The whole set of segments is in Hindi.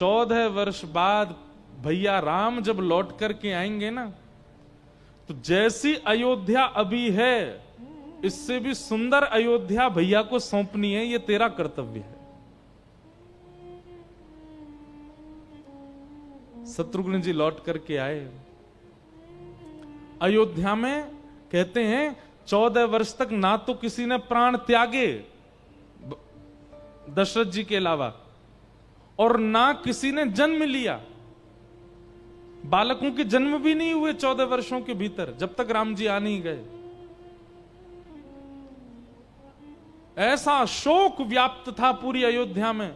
14 वर्ष बाद भैया राम जब लौट करके आएंगे ना, तो जैसी अयोध्या अभी है इससे भी सुंदर अयोध्या भैया को सौंपनी है। ये तेरा कर्तव्य है। शत्रुघ्न जी लौट करके आए अयोध्या में। कहते हैं 14 वर्ष तक ना तो किसी ने प्राण त्यागे दशरथ जी के अलावा, और ना किसी ने जन्म लिया। बालकों के जन्म भी नहीं हुए 14 वर्षों के भीतर, जब तक राम जी आ नहीं गए। ऐसा शोक व्याप्त था पूरी अयोध्या में।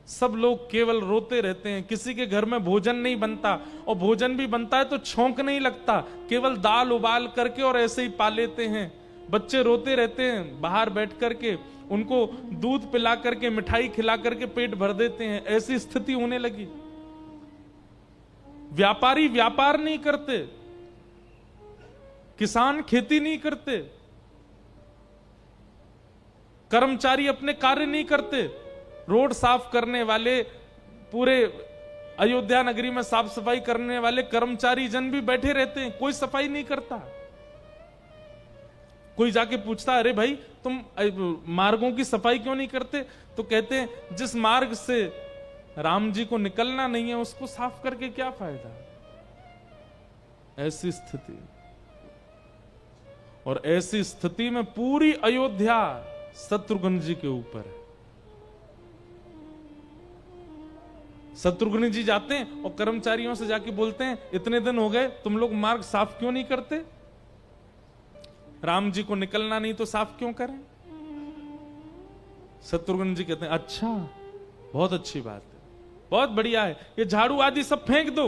सब लोग केवल रोते रहते हैं। किसी के घर में भोजन नहीं बनता, और भोजन भी बनता है तो छौंक नहीं लगता, केवल दाल उबाल करके और ऐसे ही पा लेते हैं। बच्चे रोते रहते हैं, बाहर बैठ करके उनको दूध पिला करके मिठाई खिला करके पेट भर देते हैं। ऐसी स्थिति होने लगी। व्यापारी व्यापार नहीं करते, किसान खेती नहीं करते, कर्मचारी अपने कार्य नहीं करते। रोड साफ करने वाले, पूरे अयोध्या नगरी में साफ सफाई करने वाले कर्मचारी जन भी बैठे रहते हैं, कोई सफाई नहीं करता। कोई जाके पूछता, अरे भाई तुम मार्गों की सफाई क्यों नहीं करते? तो कहते हैं जिस मार्ग से राम जी को निकलना नहीं है उसको साफ करके क्या फायदा। ऐसी स्थिति, और ऐसी स्थिति में पूरी अयोध्या शत्रुघ्न जी के ऊपर है। शत्रुघ्न जी जाते हैं और कर्मचारियों से जाके बोलते हैं, इतने दिन हो गए तुम लोग मार्ग साफ क्यों नहीं करते? राम जी को निकलना नहीं तो साफ क्यों करें? शत्रुघ्न जी कहते हैं, अच्छा बहुत अच्छी बात है, बहुत बढ़िया है, ये झाड़ू आदि सब फेंक दो।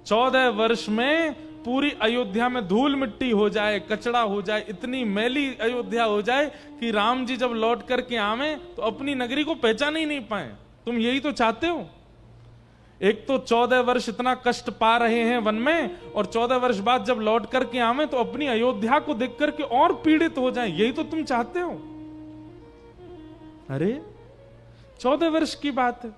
14 वर्ष में पूरी अयोध्या में धूल मिट्टी हो जाए, कचड़ा हो जाए, इतनी मैली अयोध्या हो जाए कि राम जी जब लौट करके आवे तो अपनी नगरी को पहचान ही नहीं पाए। तुम यही तो चाहते हो। एक तो 14 वर्ष इतना कष्ट पा रहे हैं वन में, और 14 वर्ष बाद जब लौट करके आवे तो अपनी अयोध्या को देख करके और पीड़ित हो जाएं। यही तो तुम चाहते हो। अरे 14 वर्ष की बात है।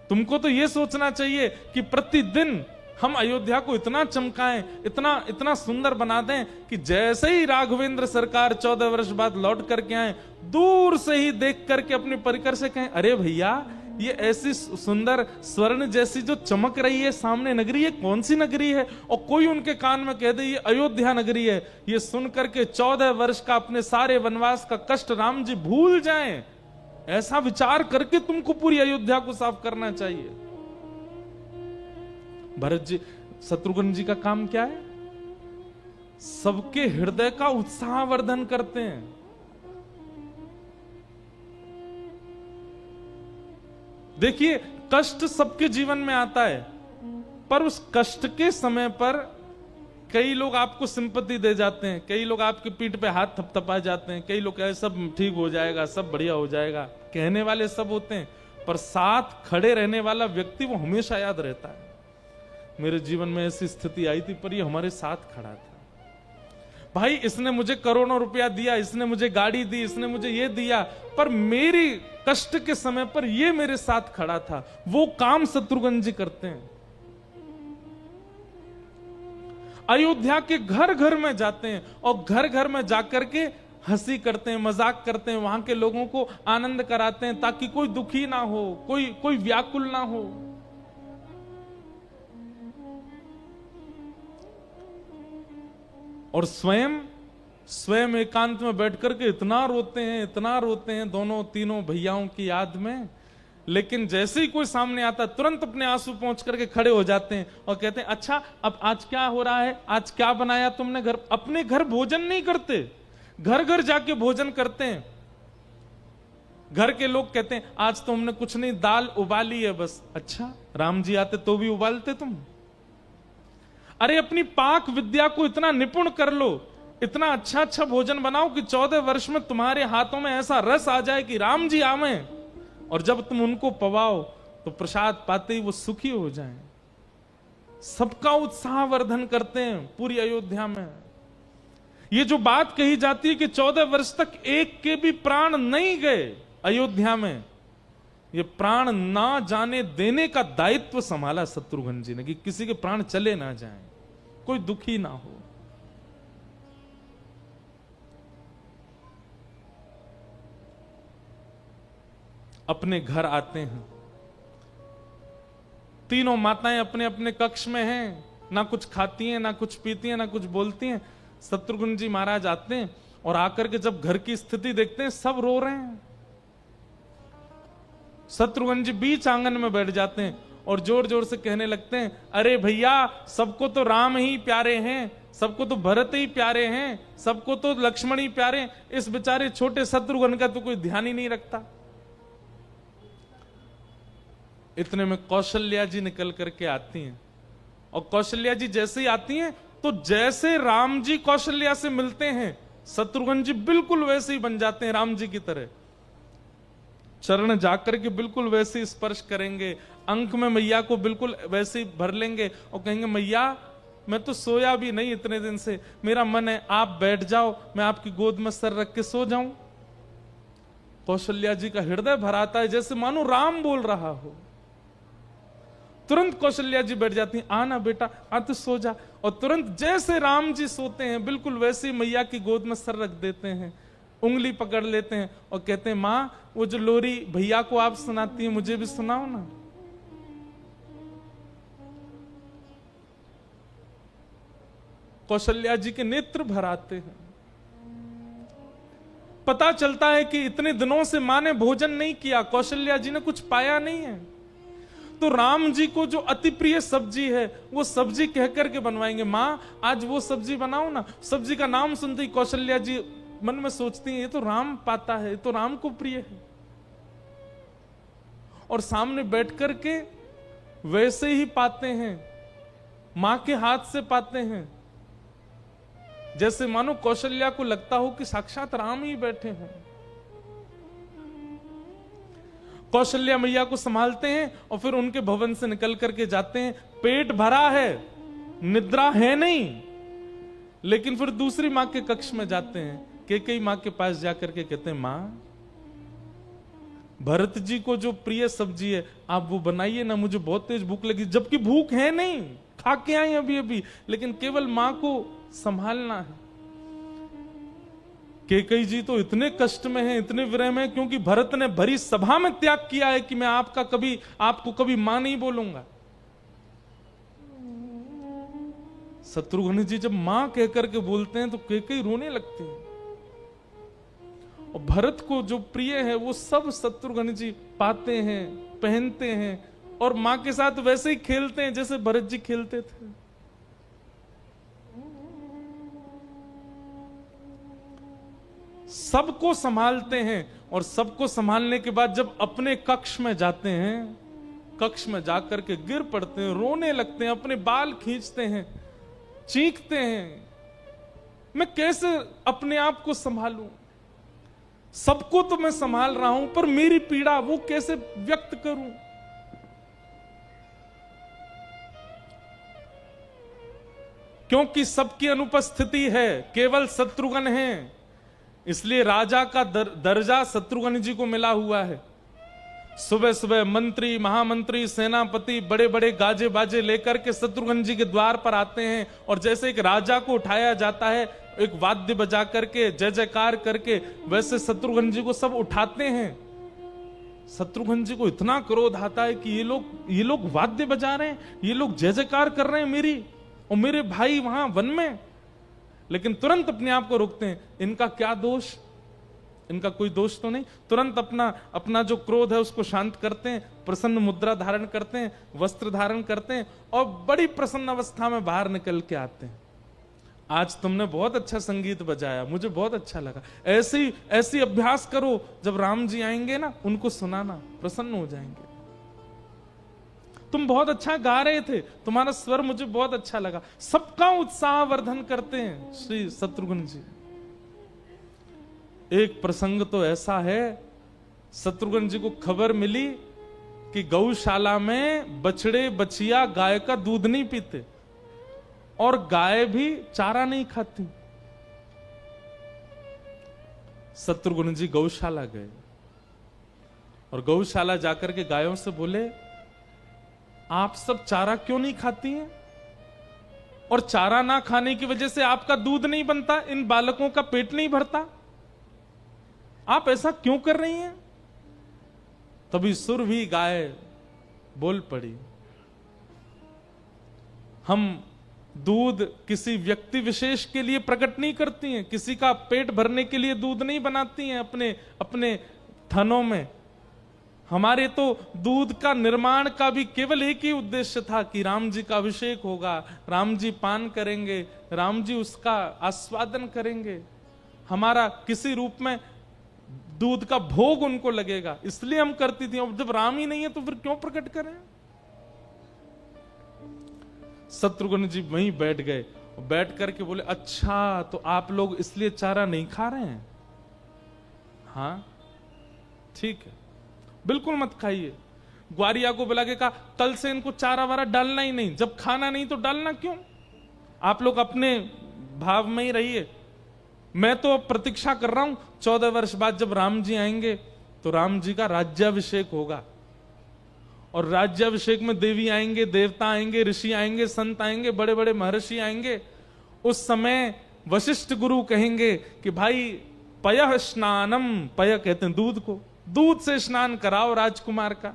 तुमको तो यह सोचना चाहिए कि प्रतिदिन हम अयोध्या को इतना चमकाएं, इतना इतना सुंदर बना दें कि जैसे ही राघवेंद्र सरकार 14 वर्ष बाद लौट करके आए, दूर से ही देख करके अपने परिकर से कहें, अरे भैया ये ऐसी सुंदर स्वर्ण जैसी जो चमक रही है सामने नगरी है, कौन सी नगरी है? और कोई उनके कान में कह दे ये अयोध्या नगरी है। ये सुन करके 14 वर्ष का अपने सारे वनवास का कष्ट राम जी भूल जाएं। ऐसा विचार करके तुमको पूरी अयोध्या को साफ करना चाहिए। भरत जी, शत्रुघ्न जी का काम क्या है? सबके हृदय का उत्साहवर्धन करते हैं। देखिए, कष्ट सबके जीवन में आता है, पर उस कष्ट के समय पर कई लोग आपको सिंपैथी दे जाते हैं, कई लोग आपके पीठ पे हाथ थपथपा जाते हैं, कई लोग कहे सब ठीक हो जाएगा, सब बढ़िया हो जाएगा। कहने वाले सब होते हैं, पर साथ खड़े रहने वाला व्यक्ति वो हमेशा याद रहता है। मेरे जीवन में ऐसी स्थिति आई थी, पर ये हमारे साथ खड़ा था। भाई इसने मुझे करोड़ों रुपया दिया, इसने मुझे गाड़ी दी, इसने मुझे ये दिया, पर मेरी कष्ट के समय पर ये मेरे साथ खड़ा था। वो काम शत्रुघ्न जी करते हैं। अयोध्या के घर घर में जाते हैं और घर घर में जाकर के हंसी करते हैं, मजाक करते हैं, वहां के लोगों को आनंद कराते हैं, ताकि कोई दुखी ना हो, कोई व्याकुल ना हो। और स्वयं एकांत में बैठ करके इतना रोते हैं दोनों तीनों भैयाओं की याद में। लेकिन जैसे ही कोई सामने आता तुरंत अपने आंसू पहुंच करके खड़े हो जाते हैं और कहते हैं, अच्छा अब आज क्या हो रहा है, आज क्या बनाया तुमने घर? अपने घर भोजन नहीं करते, घर घर जाके भोजन करते हैं। घर के लोग कहते हैं, आज तो हमने कुछ नहीं, दाल उबाली है बस। अच्छा, राम जी आते तो भी उबालते तुम? अरे अपनी पाक विद्या को इतना निपुण कर लो, इतना अच्छा अच्छा भोजन बनाओ कि 14 वर्ष में तुम्हारे हाथों में ऐसा रस आ जाए कि राम जी आवे, और जब तुम उनको पवाओ तो प्रसाद पाते ही वो सुखी हो जाएं। सबका उत्साहवर्धन करते हैं पूरी अयोध्या में। ये जो बात कही जाती है कि 14 वर्ष तक एक के भी प्राण नहीं गए अयोध्या में, ये प्राण ना जाने देने का दायित्व संभाला शत्रुघ्न जी ने कि किसी के प्राण चले ना जाएं, कोई दुखी ना हो। अपने घर आते हैं, तीनों माताएं अपने अपने कक्ष में हैं, ना कुछ खाती हैं, ना कुछ पीती हैं, ना कुछ बोलती हैं। शत्रुघ्न जी महाराज आते हैं और आकर के जब घर की स्थिति देखते हैं, सब रो रहे हैं। शत्रुघ्न जी बीच आंगन में बैठ जाते हैं और जोर जोर से कहने लगते हैं, अरे भैया, सबको तो राम ही प्यारे हैं, सबको तो भरत ही प्यारे हैं, सबको तो लक्ष्मण ही प्यारे हैं, इस बेचारे छोटे शत्रुघ्न का तो कोई ध्यान ही नहीं रखता। इतने में कौशल्या जी निकल करके आती हैं, और कौशल्या जी जैसे ही आती हैं तो जैसे राम जी कौशल्या से मिलते हैं, शत्रुघ्न जी बिल्कुल वैसे ही बन जाते हैं राम जी की तरह। चरण जाकर के बिल्कुल वैसे ही स्पर्श करेंगे, अंक में मैया को बिल्कुल वैसे ही भर लेंगे और कहेंगे, मैया मैं तो सोया भी नहीं इतने दिन से, मेरा मन है आप बैठ जाओ, मैं आपकी गोद में सर रख के सो जाऊं। कौशल्या जी का हृदय भराता है, जैसे मानो राम बोल रहा हो। तुरंत कौशल्या जी बैठ जाती हैं, आना बेटा, आ तो सो जा। और तुरंत जैसे राम जी सोते हैं बिल्कुल वैसे ही मैया की गोद में सर रख देते हैं, उंगली पकड़ लेते हैं और कहते हैं, मां वो जो लोरी भैया को आप सुनाती हैं मुझे भी सुनाओ ना। कौशल्या जी के नेत्र भर आते हैं। पता चलता है कि इतने दिनों से मां ने भोजन नहीं किया, कौशल्या जी ने कुछ पाया नहीं है, तो राम जी को जो अति प्रिय सब्जी है वो सब्जी कहकर के बनवाएंगे। मां आज वो सब्जी बनाओ ना। सब्जी का नाम सुनते ही कौशल्या जी मन में सोचती हैं, ये तो राम पाता है, ये तो राम को प्रिय है। और सामने बैठ कर के वैसे ही पाते हैं, मां के हाथ से पाते हैं, जैसे मानो कौशल्या को लगता हो कि साक्षात राम ही बैठे हैं। कौशल्या मैया को संभालते हैं और फिर उनके भवन से निकल करके जाते हैं। पेट भरा है, निद्रा है नहीं, लेकिन फिर दूसरी मां के कक्ष में जाते हैं। कैकेयी मां के पास जाकर के कहते हैं, मां भरत जी को जो प्रिय सब्जी है आप वो बनाइए ना, मुझे बहुत तेज भूख लगी। जबकि भूख है नहीं, खा के आई अभी अभी, लेकिन केवल मां को संभालना है। कैकेयी जी तो इतने कष्ट में है, इतने विरह में, क्योंकि भरत ने भरी सभा में त्याग किया है कि मैं आपको कभी मां नहीं बोलूंगा। शत्रुघ्न जी जब मां कहकर के बोलते हैं तो कैकेयी रोने लगते हैं। और भरत को जो प्रिय है वो सब शत्रुघ्न जी पाते हैं, पहनते हैं, और मां के साथ वैसे ही खेलते हैं जैसे भरत जी खेलते थे। सबको संभालते हैं, और सबको संभालने के बाद जब अपने कक्ष में जाते हैं, कक्ष में जाकर के गिर पड़ते हैं, रोने लगते हैं, अपने बाल खींचते हैं, चीखते हैं, मैं कैसे अपने आप को संभालूं, सबको तो मैं संभाल रहा हूं, पर मेरी पीड़ा वो कैसे व्यक्त करूं। क्योंकि सबकी अनुपस्थिति है, केवल शत्रुघ्न है, इसलिए राजा का दर्जा शत्रुघ्न जी को मिला हुआ है। सुबह सुबह मंत्री, महामंत्री, सेनापति बड़े बड़े गाजे बाजे लेकर के शत्रुघ्न जी के द्वार पर आते हैं, और जैसे एक राजा को उठाया जाता है एक वाद्य बजा करके, जय जयकार करके, वैसे शत्रुघ्न जी को सब उठाते हैं। शत्रुघ्न जी को इतना क्रोध आता है कि ये लोग वाद्य बजा रहे हैं, ये लोग जय जयकार कर रहे हैं मेरी, और मेरे भाई वहां वन में। लेकिन तुरंत अपने आप को रोकते हैं, इनका क्या दोष, इनका कोई दोष तो नहीं। तुरंत अपना जो क्रोध है उसको शांत करते हैं, प्रसन्न मुद्रा धारण करते हैं, वस्त्र धारण करते हैं, और बड़ी प्रसन्न अवस्था में बाहर निकल के आते हैं। आज तुमने बहुत अच्छा संगीत बजाया, मुझे बहुत अच्छा लगा, ऐसी अभ्यास करो, जब राम जी आएंगे ना उनको सुनाना, प्रसन्न हो जाएंगे। तुम बहुत अच्छा गा रहे थे, तुम्हारा स्वर मुझे बहुत अच्छा लगा। सबका उत्साह वर्धन करते हैं श्री शत्रुघ्न जी। एक प्रसंग तो ऐसा है, शत्रुघ्न जी को खबर मिली कि गौशाला में बछड़े बछिया गाय का दूध नहीं पीते, और गाय भी चारा नहीं खाती। शत्रुघ्न जी गौशाला गए और गौशाला जाकर के गायों से बोले, आप सब चारा क्यों नहीं खाती हैं? और चारा ना खाने की वजह से आपका दूध नहीं बनता, इन बालकों का पेट नहीं भरता, आप ऐसा क्यों कर रही हैं? तभी सुरभि गाय बोल पड़ी, हम दूध किसी व्यक्ति विशेष के लिए प्रकट नहीं करती हैं, किसी का पेट भरने के लिए दूध नहीं बनाती हैं अपने अपने थनों में। हमारे तो दूध का निर्माण का भी केवल एक ही उद्देश्य था कि राम जी का अभिषेक होगा, राम जी पान करेंगे, राम जी उसका आस्वादन करेंगे, हमारा किसी रूप में दूध का भोग उनको लगेगा, इसलिए हम करती थी। अब जब राम ही नहीं है तो फिर क्यों प्रकट करें? शत्रुघ्न जी वहीं बैठ गए, बैठ करके बोले, अच्छा तो आप लोग इसलिए चारा नहीं खा रहे हैं? हाँ ठीक है, बिल्कुल मत खाइए। ग्वारिया को बुला के कहा, कल से इनको चारा वारा डालना ही नहीं, जब खाना नहीं तो डालना क्यों? आप लोग अपने भाव में ही रहिए। मैं तो प्रतीक्षा कर रहा हूं 14 वर्ष बाद जब राम जी आएंगे तो राम जी का राज्याभिषेक होगा, और राज्याभिषेक में देवी आएंगे, देवता आएंगे, ऋषि आएंगे, संत आएंगे, बड़े बड़े महर्षि आएंगे। उस समय वशिष्ठ गुरु कहेंगे कि भाई पयः स्नानम, पय कहते हैं दूध को, दूध से स्नान कराओ राजकुमार का।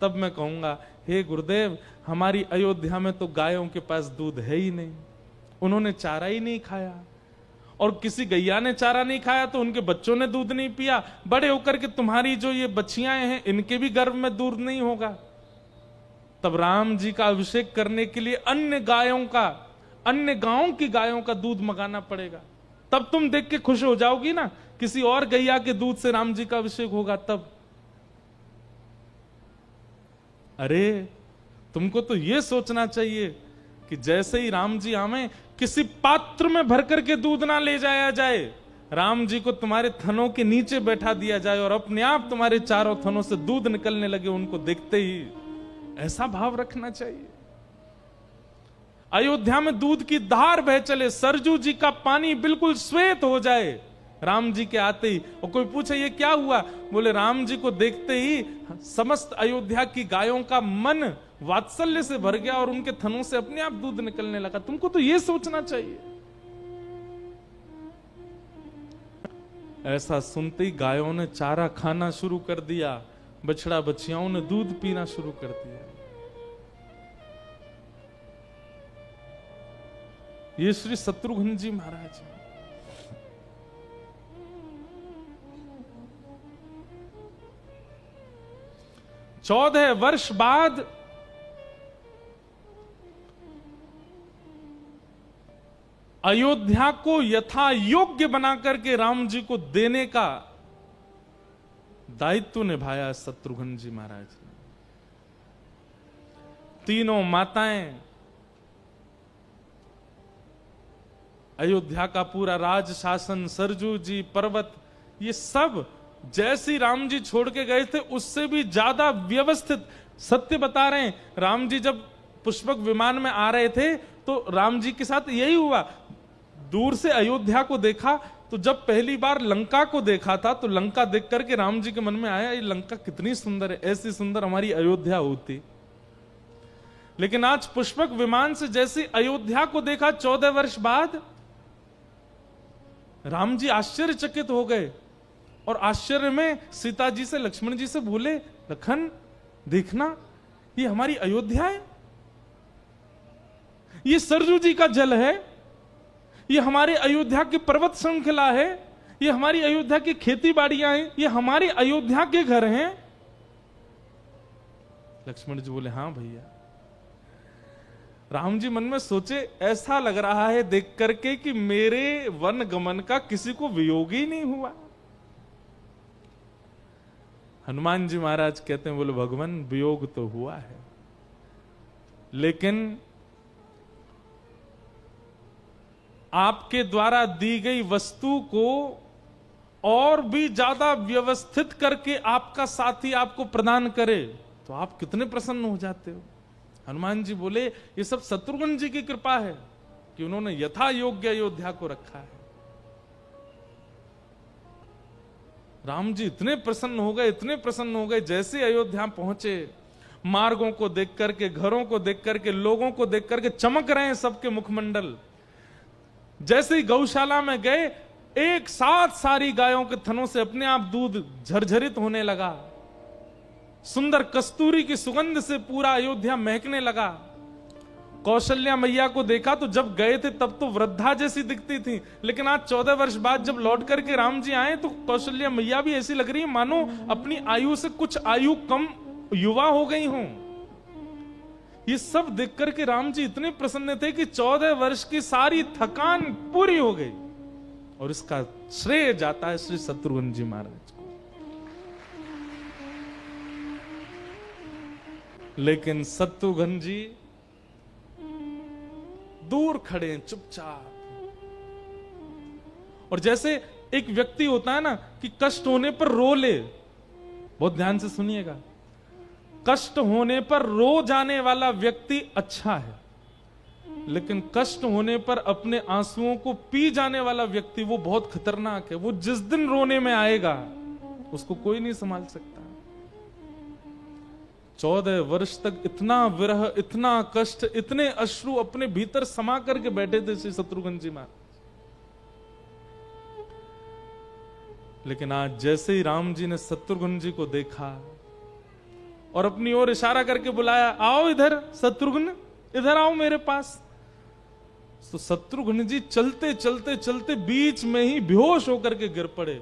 तब मैं कहूंगा, हे गुरुदेव, हमारी अयोध्या में तो गायों के पास दूध है ही नहीं, उन्होंने चारा ही नहीं खाया, और किसी गैया ने चारा नहीं खाया तो उनके बच्चों ने दूध नहीं पिया, बड़े होकर के तुम्हारी जो ये बच्चियां हैं इनके भी गर्भ में दूध नहीं होगा। तब राम जी का अभिषेक करने के लिए अन्य गांवों की गायों का दूध मंगाना पड़ेगा, तब तुम देख के खुश हो जाओगी ना, किसी और गैया के दूध से राम जी का अभिषेक होगा तब। अरे तुमको तो ये सोचना चाहिए कि जैसे ही राम जी आवे, किसी पात्र में भर करके दूध ना ले जाया जाए, राम जी को तुम्हारे थनों के नीचे बैठा दिया जाए और अपने आप तुम्हारे चारों थनों से दूध निकलने लगे उनको देखते ही। ऐसा भाव रखना चाहिए। अयोध्या में दूध की धार बह चले, सरजू जी का पानी बिल्कुल श्वेत हो जाए राम जी के आते ही, और कोई पूछे ये क्या हुआ? बोले राम जी को देखते ही समस्त अयोध्या की गायों का मन वात्सल्य से भर गया और उनके थनों से अपने आप दूध निकलने लगा। तुमको तो ये सोचना चाहिए। ऐसा सुनते ही गायों ने चारा खाना शुरू कर दिया, बछड़ा बछियाओं ने दूध पीना शुरू कर दिया। ये श्री शत्रुघ्न जी महाराज 14 वर्ष बाद अयोध्या को यथा योग्य बना करके राम जी को देने का दायित्व निभाया शत्रुघ्न जी महाराज ने। तीनों माताएं, अयोध्या का पूरा राज शासन, सरजू जी, पर्वत, ये सब जैसी राम जी छोड़ के गए थे उससे भी ज्यादा व्यवस्थित। सत्य बता रहे हैं, राम जी जब पुष्पक विमान में आ रहे थे तो राम जी के साथ यही हुआ। दूर से अयोध्या को देखा तो जब पहली बार लंका को देखा था तो लंका देख करके राम जी के मन में आया, ये लंका कितनी सुंदर है, ऐसी सुंदर हमारी अयोध्या होती। लेकिन आज पुष्पक विमान से जैसे अयोध्या को देखा 14 वर्ष बाद, राम जी आश्चर्यचकित हो गए और आश्चर्य में सीता जी से, लक्ष्मण जी से बोले, लखन देखना, ये हमारी अयोध्या है, ये सरजू जी का जल है, ये हमारे अयोध्या की पर्वत श्रृंखला है, ये हमारी अयोध्या की खेती बाड़ियां हैं, ये हमारी अयोध्या के घर हैं। लक्ष्मण जी बोले, हाँ भैया। राम जी मन में सोचे, ऐसा लग रहा है देख करके कि मेरे वन गमन का किसी को वियोग ही नहीं हुआ। हनुमान जी महाराज कहते हैं, बोले भगवान वियोग तो हुआ है, लेकिन आपके द्वारा दी गई वस्तु को और भी ज्यादा व्यवस्थित करके आपका साथी आपको प्रदान करे तो आप कितने प्रसन्न हो जाते हो। हनुमान जी बोले, ये सब शत्रुघ्न जी की कृपा है कि उन्होंने यथा योग्य अयोध्या को रखा है। राम जी इतने प्रसन्न हो गए, इतने प्रसन्न हो गए, जैसे अयोध्या पहुंचे मार्गों को देख करके, घरों को देख करके, लोगों को देख करके चमक रहे हैं सबके मुखमंडल। जैसे ही गौशाला में गए, एक साथ सारी गायों के थनों से अपने आप दूध झरझरित होने लगा। सुंदर कस्तूरी की सुगंध से पूरा अयोध्या महकने लगा। कौशल्या मैया को देखा तो जब गए थे तब तो वृद्धा जैसी दिखती थी, लेकिन आज 14 वर्ष बाद जब लौट करके राम जी आए तो कौशल्या मैया भी ऐसी लग रही है मानो अपनी आयु से कुछ आयु कम युवा हो गई हों। ये सब देख करके राम जी इतने प्रसन्न थे कि 14 वर्ष की सारी थकान पूरी हो गई। और इसका श्रेय जाता है श्री शत्रुघ्न जी महाराज को। लेकिन शत्रुघ्न जी दूर खड़े हैं चुपचाप। और जैसे एक व्यक्ति होता है ना कि कष्ट होने पर रो ले, बहुत ध्यान से सुनिएगा, कष्ट होने पर रो जाने वाला व्यक्ति अच्छा है, लेकिन कष्ट होने पर अपने आंसुओं को पी जाने वाला व्यक्ति वो बहुत खतरनाक है। वो जिस दिन रोने में आएगा उसको कोई नहीं संभाल सकता। 14 वर्ष तक इतना विरह, इतना कष्ट, इतने अश्रु अपने भीतर समा करके बैठे थे श्री शत्रुघ्न जी महाराज। लेकिन आज जैसे ही राम जी ने शत्रुघ्न जी को देखा और अपनी ओर इशारा करके बुलाया, आओ इधर शत्रुघ्न, इधर आओ मेरे पास, तो शत्रुघ्न जी चलते चलते चलते बीच में ही बेहोश होकर के गिर पड़े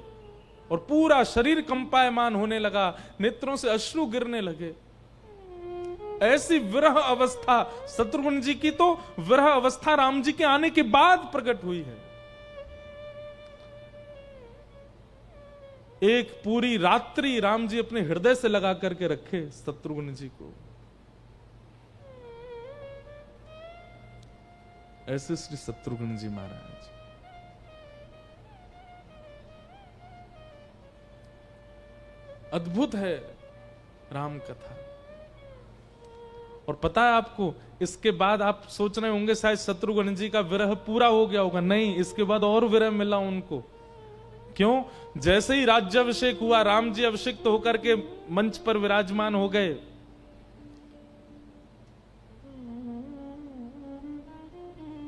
और पूरा शरीर कंपायमान होने लगा, नेत्रों से अश्रु गिरने लगे। ऐसी विरह अवस्था शत्रुघ्न जी की तो विरह अवस्था राम जी के आने के बाद प्रकट हुई है। एक पूरी रात्रि राम जी अपने हृदय से लगा करके रखे शत्रुघ्न जी को। ऐसे श्री शत्रुघ्न जी महाराज। अद्भुत है राम कथा। और पता है आपको, इसके बाद आप सोच रहे होंगे शायद शत्रुघ्न जी का विरह पूरा हो गया होगा। नहीं, इसके बाद और विरह मिला उनको। क्यों? जैसे ही राज्याभिषेक हुआ, राम जी अभिषिक्त होकर के मंच पर विराजमान हो गए,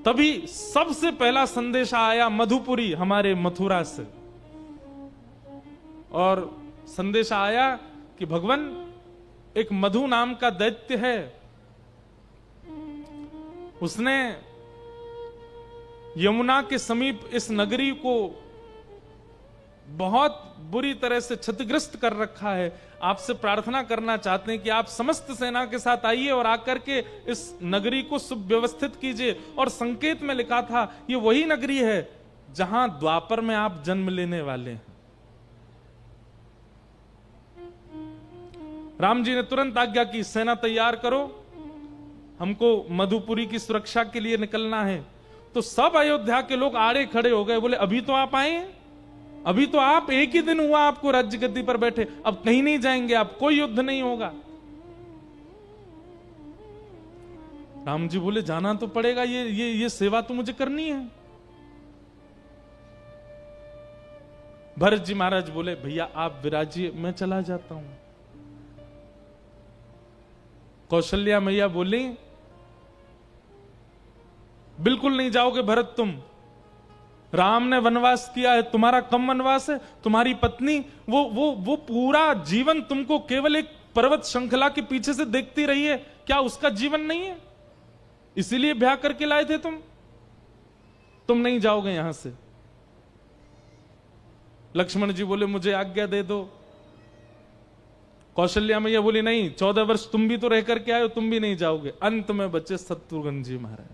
तभी सबसे पहला संदेशा आया मधुपुरी, हमारे मथुरा से। और संदेशा आया कि भगवान, एक मधु नाम का दैत्य है, उसने यमुना के समीप इस नगरी को बहुत बुरी तरह से क्षतिग्रस्त कर रखा है। आपसे प्रार्थना करना चाहते हैं कि आप समस्त सेना के साथ आइए और आकर के इस नगरी को सुव्यवस्थित कीजिए। और संकेत में लिखा था ये वही नगरी है जहां द्वापर में आप जन्म लेने वाले हैं। राम जी ने तुरंत आज्ञा की, सेना तैयार करो, हमको मधुपुरी की सुरक्षा के लिए निकलना है। तो सब अयोध्या के लोग आड़े खड़े हो गए, बोले अभी तो आप आए, अभी तो आप, एक ही दिन हुआ आपको राज्य गद्दी पर बैठे, अब कहीं नहीं जाएंगे आप, कोई युद्ध नहीं होगा। राम जी बोले जाना तो पड़ेगा, ये सेवा तो मुझे करनी है। भरत जी महाराज बोले भैया आप विराजिए, मैं चला जाता हूं। कौशल्या मैया बोली बिल्कुल नहीं जाओगे भरत तुम, राम ने वनवास किया है, तुम्हारा कम वनवास है। तुम्हारी पत्नी वो पूरा जीवन तुमको केवल एक पर्वत श्रृंखला के पीछे से देखती रही है, क्या उसका जीवन नहीं है? इसीलिए ब्याह करके लाए थे तुम नहीं जाओगे यहां से। लक्ष्मण जी बोले मुझे आज्ञा दे दो। कौशल्या मैया बोली नहीं, 14 वर्ष तुम भी तो रह करके आए हो, तुम भी नहीं जाओगे। अंत में बचे शत्रुघ्न जी महाराज।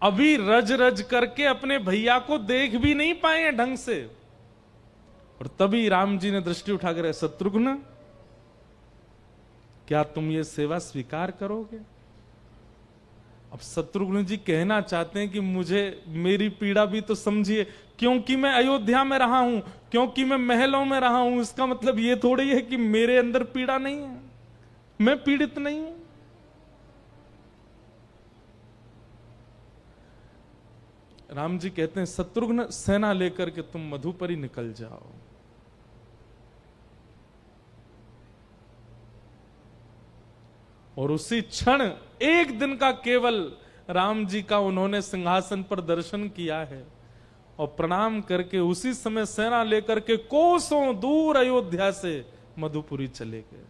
अभी रज रज करके अपने भैया को देख भी नहीं पाए ढंग से, और तभी राम जी ने दृष्टि उठाकर, शत्रुघ्न क्या तुम ये सेवा स्वीकार करोगे? अब शत्रुघ्न जी कहना चाहते हैं कि मुझे, मेरी पीड़ा भी तो समझिए, क्योंकि मैं अयोध्या में रहा हूं, क्योंकि मैं महलों में रहा हूं, इसका मतलब ये थोड़ी है कि मेरे अंदर पीड़ा नहीं है, मैं पीड़ित नहीं हूं। राम जी कहते हैं शत्रुघ्न सेना लेकर के तुम मधुपरी निकल जाओ। और उसी क्षण एक दिन का केवल राम जी का उन्होंने सिंहासन पर दर्शन किया है और प्रणाम करके उसी समय सेना लेकर के कोसों दूर अयोध्या से मधुपुरी चले गए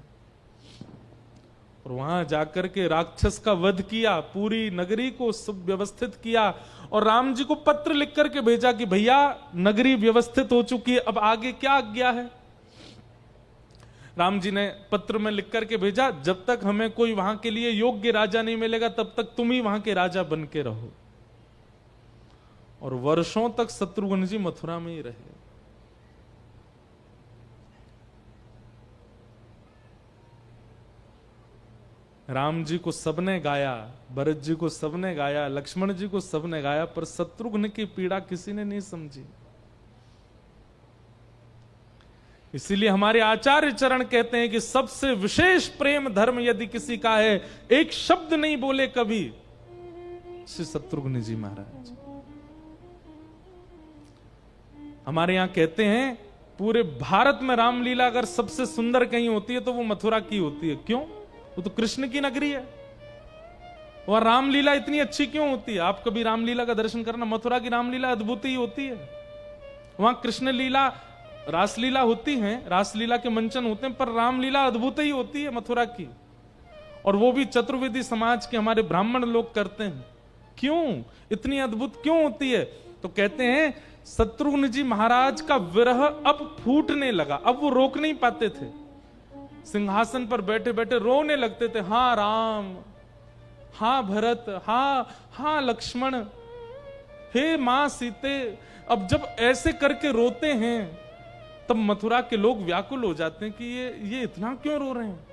और वहां जाकर के राक्षस का वध किया, पूरी नगरी को सुव्यवस्थित किया और राम जी को पत्र लिख करके भेजा कि भैया नगरी व्यवस्थित हो चुकी है, अब आगे क्या आज्ञा है। राम जी ने पत्र में लिख करके भेजा, जब तक हमें कोई वहां के लिए योग्य राजा नहीं मिलेगा तब तक तुम ही वहां के राजा बन के रहो। और वर्षों तक शत्रुघ्न जी मथुरा में ही रहे। राम जी को सबने गाया, भरत जी को सबने गाया, लक्ष्मण जी को सबने गाया, पर शत्रुघ्न की पीड़ा किसी ने नहीं समझी। इसीलिए हमारे आचार्य चरण कहते हैं कि सबसे विशेष प्रेम धर्म यदि किसी का है, एक शब्द नहीं बोले कभी, श्री शत्रुघ्न जी महाराज। हमारे यहां कहते हैं पूरे भारत में रामलीला अगर सबसे सुंदर कहीं होती है तो वो मथुरा की होती है। क्यों? वो तो कृष्ण की नगरी है। वह रामलीला इतनी अच्छी क्यों होती है? आप कभी रामलीला का दर्शन करना, मथुरा की रामलीला अद्भुत ही होती है। वहां कृष्ण लीला, रासलीला होती है, रासलीला के मंचन होते हैं, पर रामलीला अद्भुत ही होती है मथुरा की। और वो भी चतुर्वेदी समाज के हमारे ब्राह्मण लोग करते हैं। क्यों इतनी अद्भुत क्यों होती है? तो कहते हैं शत्रुघ्न जी महाराज का विरह अब फूटने लगा। अब वो रोक नहीं पाते थे, सिंहासन पर बैठे बैठे रोने लगते थे। हाँ राम, हाँ भरत, हाँ लक्ष्मण, हे मां सीते। अब जब ऐसे करके रोते हैं तब मथुरा के लोग व्याकुल हो जाते हैं कि ये इतना क्यों रो रहे हैं।